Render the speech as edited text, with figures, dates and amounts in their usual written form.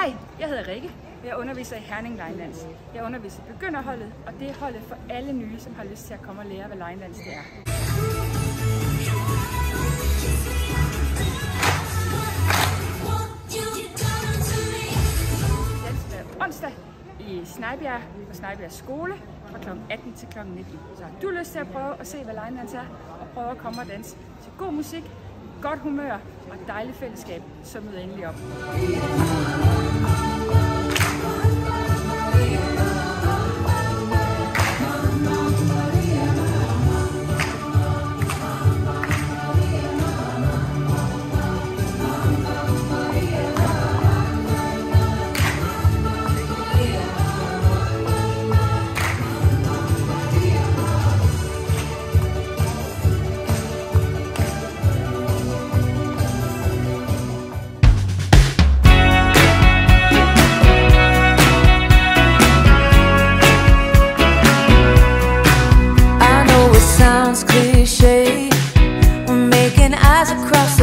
Hej, jeg hedder Rikke. Jeg underviser i Herning Line Dance. Jeg underviser i begynderholdet, og det er holdet for alle nye, som har lyst til at komme og lære, hvad line dance det er. Dans hver onsdag i Snejbjerg på Snejbjerg skole fra kl. 18 til kl. 19. Så har du lyst til at prøve at se, hvad line dance er, og prøve at komme og danse til god musik, godt humør og dejligt fællesskab, så mød endelig op. Cliche, we're making eyes across